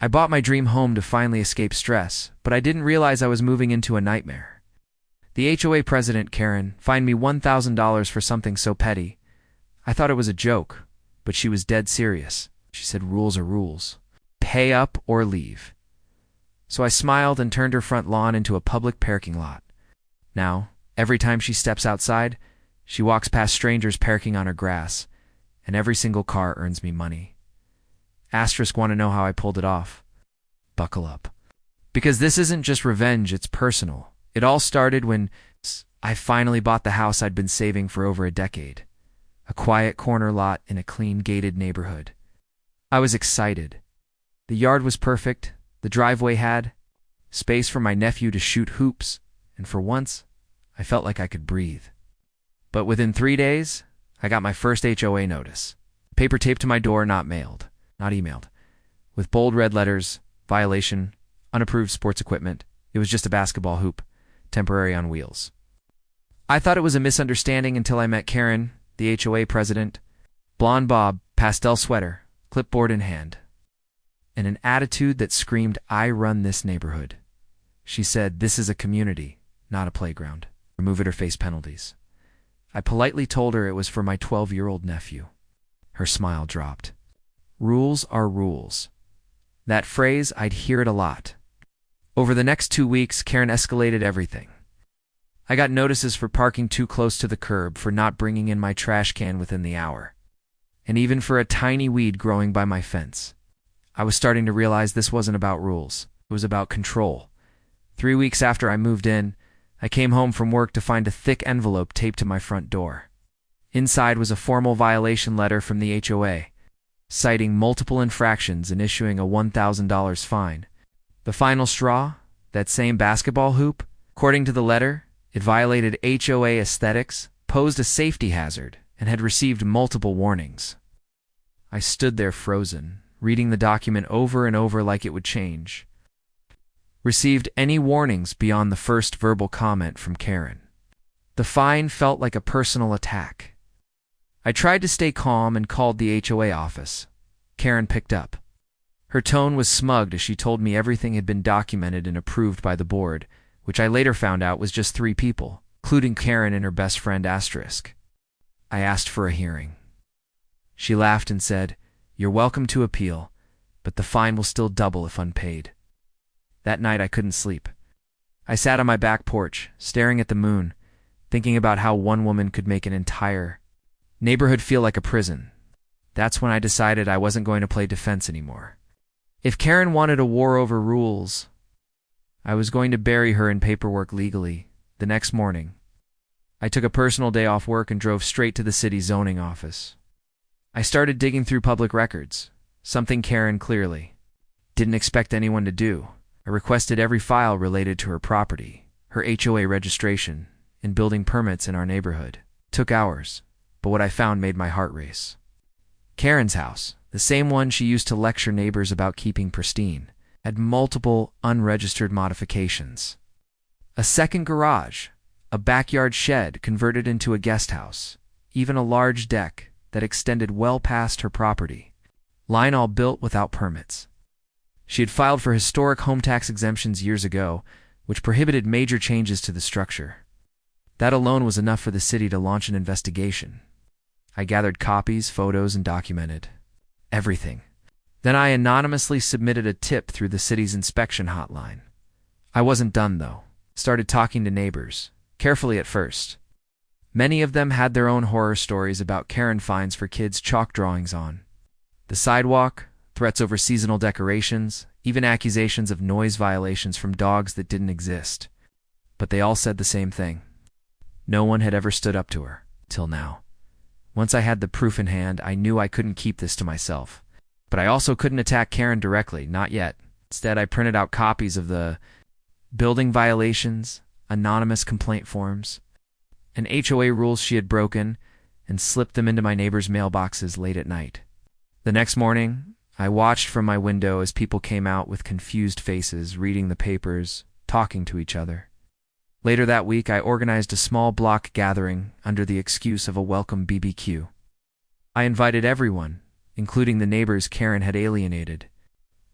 I bought my dream home to finally escape stress, but I didn't realize I was moving into a nightmare. The HOA president, Karen, fined me $1,000 for something so petty. I thought it was a joke, but she was dead serious. She said rules are rules. Pay up or leave. So I smiled and turned her front lawn into a public parking lot. Now, every time she steps outside, she walks past strangers parking on her grass, and every single car earns me money. Asterisk want to know how I pulled it off? Buckle up. Because this isn't just revenge, it's personal. It all started when I finally bought the house I'd been saving for over a decade. A quiet corner lot in a clean, gated neighborhood. I was excited. The yard was perfect, the driveway had space for my nephew to shoot hoops, and for once, I felt like I could breathe. But within 3 days, I got my first HOA notice. Paper taped to my door, not mailed, not emailed. With bold red letters, violation, unapproved sports equipment. It was just a basketball hoop, temporary on wheels. I thought it was a misunderstanding until I met Karen, the HOA president. Blonde bob, pastel sweater, clipboard in hand, and an attitude that screamed, I run this neighborhood. She said, this is a community, not a playground. Remove it or face penalties. I politely told her it was for my 12-year-old nephew. Her smile dropped. Rules are rules. That phrase, I'd hear it a lot. Over the next 2 weeks, Karen escalated everything. I got notices for parking too close to the curb, for not bringing in my trash can within the hour, and even for a tiny weed growing by my fence. I was starting to realize this wasn't about rules. It was about control. 3 weeks after I moved in, I came home from work to find a thick envelope taped to my front door. Inside was a formal violation letter from the HOA, citing multiple infractions and issuing a $1,000 fine. The final straw? That same basketball hoop? According to the letter, it violated HOA aesthetics, posed a safety hazard, and had received multiple warnings. I stood there frozen, reading the document over and over like it would change. Received any warnings beyond the first verbal comment from Karen. The fine felt like a personal attack. I tried to stay calm and called the HOA office. Karen picked up. Her tone was smug as she told me everything had been documented and approved by the board, which I later found out was just 3 people, including Karen and her best friend Asterisk. I asked for a hearing. She laughed and said, You're welcome to appeal, but the fine will still double if unpaid. That night I couldn't sleep. I sat on my back porch, staring at the moon, thinking about how one woman could make an entire neighborhood feel like a prison. That's when I decided I wasn't going to play defense anymore. If Karen wanted a war over rules, I was going to bury her in paperwork legally. The next morning, I took a personal day off work and drove straight to the city zoning office. I started digging through public records, something Karen clearly didn't expect anyone to do. I requested every file related to her property, her HOA registration, and building permits in our neighborhood. It took hours, but what I found made my heart race. Karen's house, the same one she used to lecture neighbors about keeping pristine, had multiple unregistered modifications. A second garage, a backyard shed converted into a guest house, even a large deck that extended well past her property. Line all built without permits. She had filed for historic home tax exemptions years ago, which prohibited major changes to the structure. That alone was enough for the city to launch an investigation. I gathered copies, photos, and documented everything. Then I anonymously submitted a tip through the city's inspection hotline. I wasn't done, though. Started talking to neighbors, carefully at first. Many of them had their own horror stories about Karen fines for kids' chalk drawings on the sidewalk, threats over seasonal decorations, even accusations of noise violations from dogs that didn't exist. But they all said the same thing. No one had ever stood up to her, till now. Once I had the proof in hand, I knew I couldn't keep this to myself. But I also couldn't attack Karen directly, not yet. Instead, I printed out copies of the building violations, anonymous complaint forms, and HOA rules she had broken, and slipped them into my neighbors' mailboxes late at night. The next morning, I watched from my window as people came out with confused faces, reading the papers, talking to each other. Later that week, I organized a small block gathering under the excuse of a welcome BBQ. I invited everyone, including the neighbors Karen had alienated.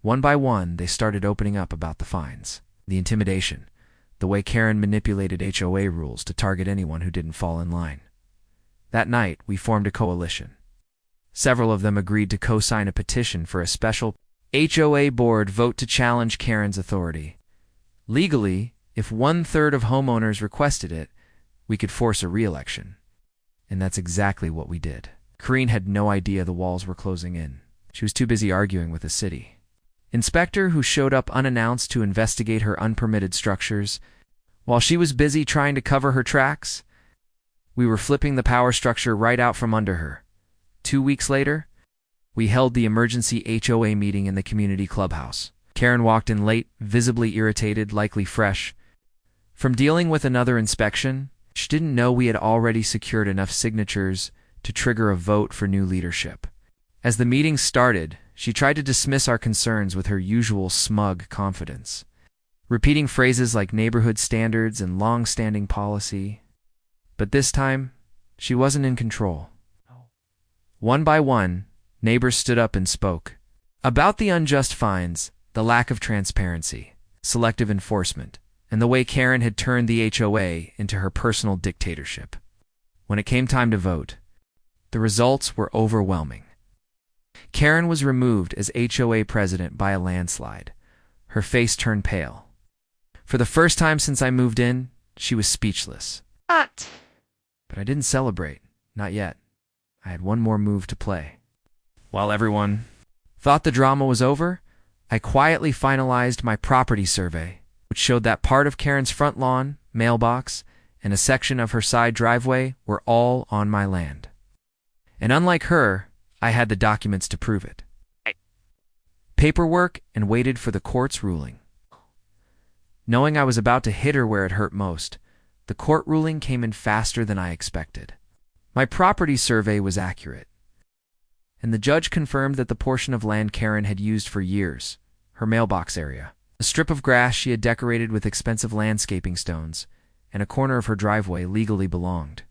One by one, they started opening up about the fines, the intimidation, the way Karen manipulated HOA rules to target anyone who didn't fall in line. That night, we formed a coalition. Several of them agreed to co-sign a petition for a special HOA board vote to challenge Karen's authority. Legally, if 1/3 of homeowners requested it, we could force a re-election. And that's exactly what we did. Karen had no idea the walls were closing in. She was too busy arguing with the city inspector, who showed up unannounced to investigate her unpermitted structures. While she was busy trying to cover her tracks, we were flipping the power structure right out from under her. 2 weeks later, we held the emergency HOA meeting in the community clubhouse. Karen walked in late, visibly irritated, likely fresh from dealing with another inspection. She didn't know we had already secured enough signatures to trigger a vote for new leadership. As the meeting started, she tried to dismiss our concerns with her usual smug confidence, repeating phrases like neighborhood standards and long-standing policy. But this time, she wasn't in control. One by one, neighbors stood up and spoke about the unjust fines, the lack of transparency, selective enforcement, and the way Karen had turned the HOA into her personal dictatorship. When it came time to vote, the results were overwhelming. Karen was removed as HOA president by a landslide. Her face turned pale. For the first time since I moved in, she was speechless. But I didn't celebrate. Not yet. I had one more move to play. While everyone thought the drama was over, I quietly finalized my property survey, which showed that part of Karen's front lawn, mailbox, and a section of her side driveway were all on my land. And unlike her, I had the documents to prove it. Paperwork, and waited for the court's ruling. Knowing I was about to hit her where it hurt most, the court ruling came in faster than I expected. My property survey was accurate, and the judge confirmed that the portion of land Karen had used for years, her mailbox area, a strip of grass she had decorated with expensive landscaping stones, and a corner of her driveway legally belonged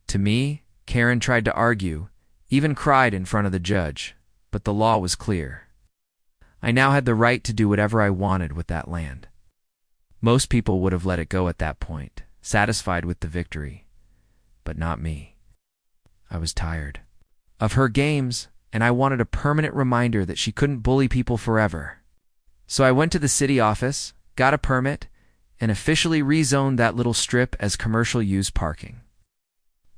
to me. Karen tried to argue, even cried in front of the judge, but the law was clear. I now had the right to do whatever I wanted with that land. Most people would have let it go at that point, satisfied with the victory, but not me. I was tired of her games, and I wanted a permanent reminder that she couldn't bully people forever. So I went to the city office, got a permit, and officially rezoned that little strip as commercial use parking.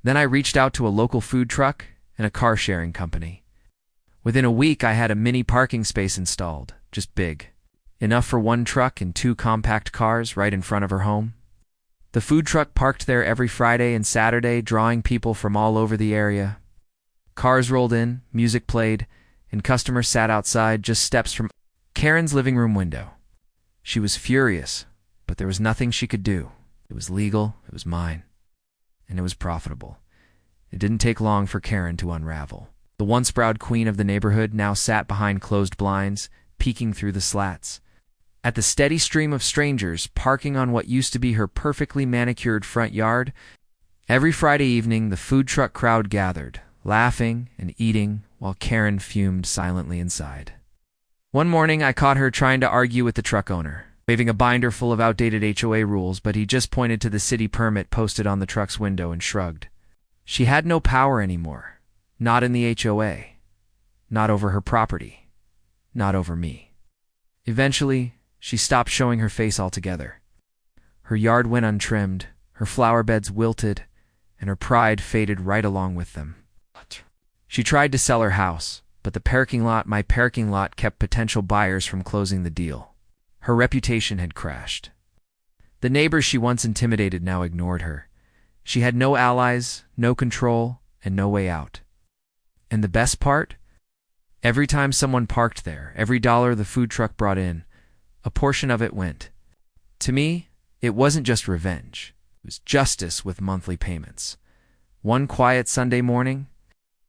Then I reached out to a local food truck and a car-sharing company. Within a week, I had a mini parking space installed, just big, enough for one truck and 2 compact cars right in front of her home. The food truck parked there every Friday and Saturday, drawing people from all over the area. Cars rolled in, music played, and customers sat outside just steps from Karen's living room window. She was furious, but there was nothing she could do. It was legal, it was mine, and it was profitable. It didn't take long for Karen to unravel. The once proud queen of the neighborhood now sat behind closed blinds, peeking through the slats at the steady stream of strangers parking on what used to be her perfectly manicured front yard. Every Friday evening, the food truck crowd gathered, laughing and eating, while Karen fumed silently inside. One morning, I caught her trying to argue with the truck owner, waving a binder full of outdated HOA rules, but he just pointed to the city permit posted on the truck's window and shrugged. She had no power anymore. Not in the HOA. Not over her property. Not over me. Eventually, she stopped showing her face altogether. Her yard went untrimmed, her flower beds wilted, and her pride faded right along with them. She tried to sell her house, but my parking lot kept potential buyers from closing the deal. Her reputation had crashed. The neighbors she once intimidated now ignored her. She had no allies, no control, and no way out. And the best part? Every time someone parked there, every dollar the food truck brought in, a portion of it went. To me, it wasn't just revenge. It was justice with monthly payments. One quiet Sunday morning,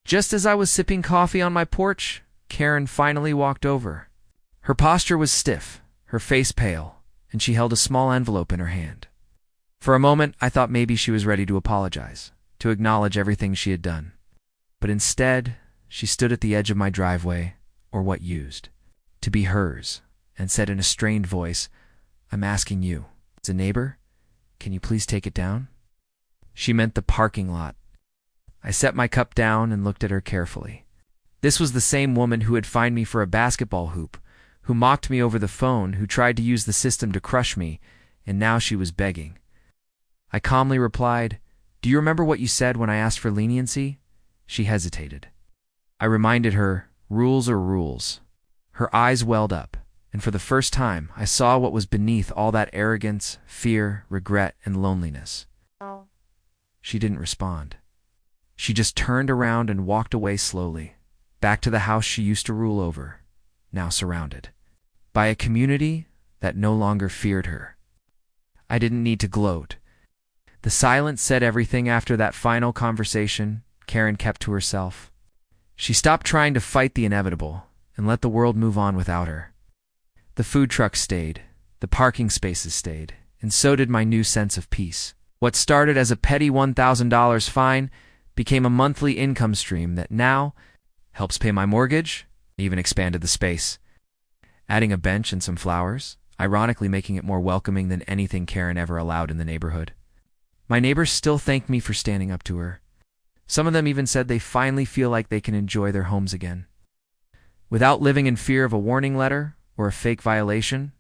just as I was sipping coffee on my porch, Karen finally walked over. Her posture was stiff, her face pale, and she held a small envelope in her hand. For a moment, I thought maybe she was ready to apologize, to acknowledge everything she had done. But instead, she stood at the edge of my driveway, or what used to be hers, and said in a strained voice, "I'm asking you, as a neighbor, can you please take it down?" She meant the parking lot. I set my cup down and looked at her carefully. This was the same woman who had fined me for a basketball hoop, who mocked me over the phone, who tried to use the system to crush me, and now she was begging. I calmly replied, "Do you remember what you said when I asked for leniency?" She hesitated. I reminded her, rules are rules. Her eyes welled up, and for the first time I saw what was beneath all that arrogance, fear, regret, and loneliness. She didn't respond. She just turned around and walked away slowly, back to the house she used to rule over, now surrounded by a community that no longer feared her. I didn't need to gloat. The silence said everything. After that final conversation, Karen kept to herself. She stopped trying to fight the inevitable and let the world move on without her. The food trucks stayed, the parking spaces stayed, and so did my new sense of peace. What started as a petty $1,000 fine became a monthly income stream that now helps pay my mortgage, even expanded the space, adding a bench and some flowers, ironically making it more welcoming than anything Karen ever allowed in the neighborhood. My neighbors still thank me for standing up to her. Some of them even said they finally feel like they can enjoy their homes again, without living in fear of a warning letter or a fake violation.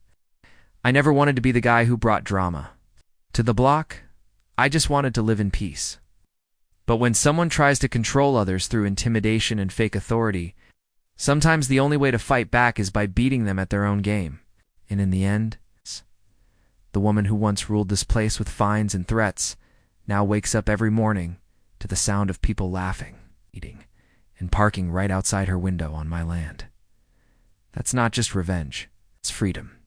I never wanted to be the guy who brought drama to the block. I just wanted to live in peace. But when someone tries to control others through intimidation and fake authority, sometimes the only way to fight back is by beating them at their own game. And in the end, the woman who once ruled this place with fines and threats now wakes up every morning to the sound of people laughing, eating, and parking right outside her window on my land. That's not just revenge, it's freedom.